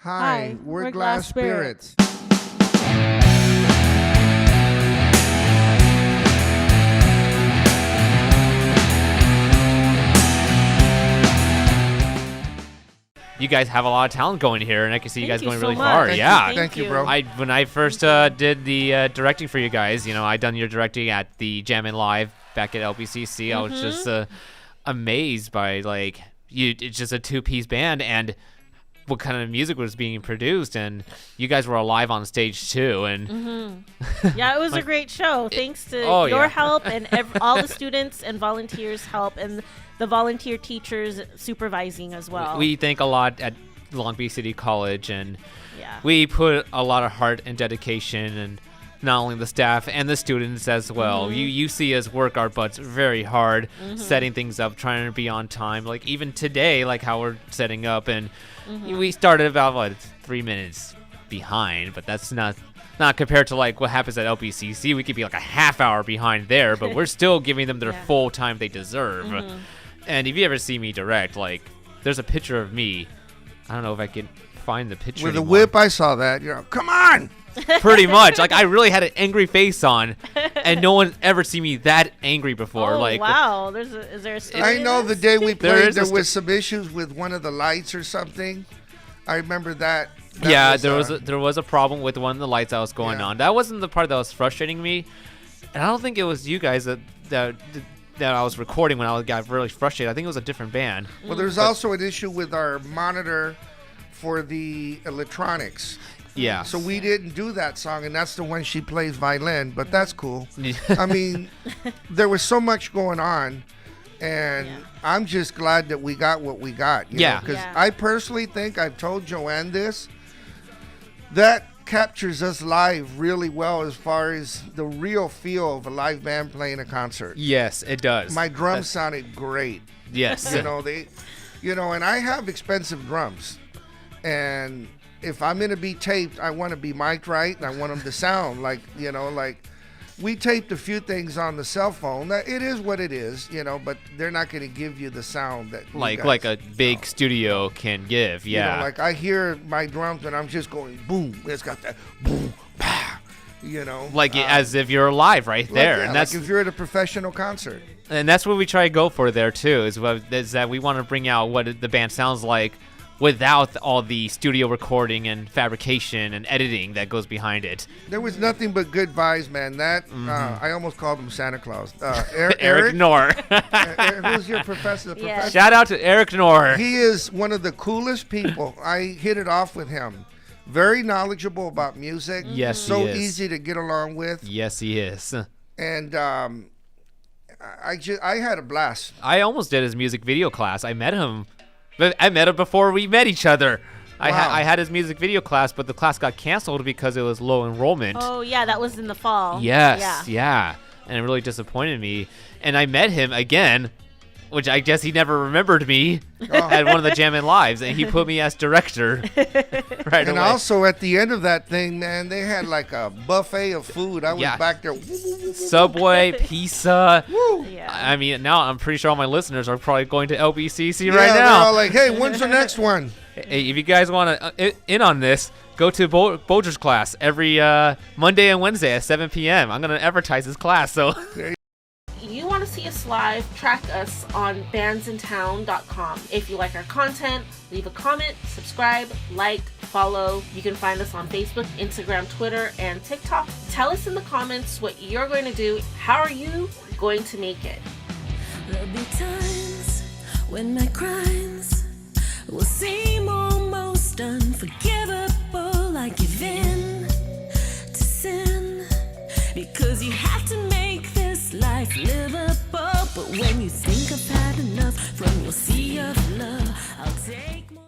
Hi, we're Glasspirits. You guys have a lot of talent going here, and I can see you guys going really so far. much. Yeah. Thank you, bro. When I first did the directing for you guys, I done your directing at the Jammin' Live back at LBCC. I was just amazed by it's just a two-piece band and what kind of music was being produced, and you guys were alive on stage too. And Yeah, it was a great show. Thanks to your help and all the students and volunteers' help and the volunteer teachers supervising as well. We thank a lot at Long Beach City College, and Yeah. we put a lot of heart and dedication, and not only the staff and the students as well. You see us work our butts very hard, setting things up, trying to be on time. Like even today, like how we're setting up, and we started about 3 minutes behind, but that's not compared to like what happens at LBCC. We could be like a half hour behind there, but we're still giving them their full time they deserve. And if you ever see me direct, like there's a picture of me. I don't know if I can find the picture With a anymore. whip, I saw that. Come on! Pretty much. Like I really had an angry face on, and no one ever seen me that angry before. Oh, like wow. Is there a story I to know the this? day we played, is there a was some issues with one of the lights or something. I remember that. yeah, there was a problem with one of the lights that was going on. That wasn't the part that was frustrating me, and I don't think it was you guys that I was recording when I got really frustrated. I think it was a different band. Well, there's also an issue with our monitor for the electronics. Yeah. So we didn't do that song, and that's the one she plays violin, but that's cool. I mean, there was so much going on, and I'm just glad that we got what we got. Because I personally think, I've told Joanne this, that captures us live really well as far as the real feel of a live band playing a concert. Yes, it does. My drums sounded great. Yes. And I have expensive drums, and if I'm gonna be taped, I want to be mic'd right, and I want them to sound like we taped a few things on the cell phone. That it is what it is, but they're not gonna give you the sound that like a big studio can give. Yeah. Like I hear my drums and I'm just going boom. It's got that boom, pow. As if you're live right there, and that's like if you're at a professional concert. And that's what we try to go for there too. Is that we want to bring out what the band sounds like, without all the studio recording and fabrication and editing that goes behind it. There was nothing but good vibes, man. That I almost called him Santa Claus. Eric Knorr. Who's your professor? Yeah. Shout out to Eric Knorr. He is one of the coolest people. I hit it off with him. Very knowledgeable about music. Yes, so he is. easy to get along with. Yes, he is. And I had a blast. I almost did his music video class. I met him before we met each other. I had his music video class, but the class got canceled because it was low enrollment. Oh, yeah, that was in the fall. Yes, yeah. And it really disappointed me. And I met him again, which I guess he never remembered me at one of the Jammin' Lives, and he put me as director right And away. also at the end of that thing, man, they had like a buffet of food. I was back there. Subway, pizza. Yeah. I mean, now I'm pretty sure all my listeners are probably going to LBCC Yeah, right they're now. all like, hey, when's the next one? Hey, if you guys want to in on this, go to Bolger's class every Monday and Wednesday at 7 p.m. I'm going to advertise this class. So You want to see us live, track us on bandsintown.com. If you like our content, leave a comment, subscribe, like, follow. You can find us on Facebook, Instagram, Twitter, and TikTok. Tell us in the comments what you're going to do. How are you going to make it? There'll be times when my crimes will seem almost unforgivable. I give in to sin because you have to make this life livable. But when you think I've had enough from your sea of love, I'll take more.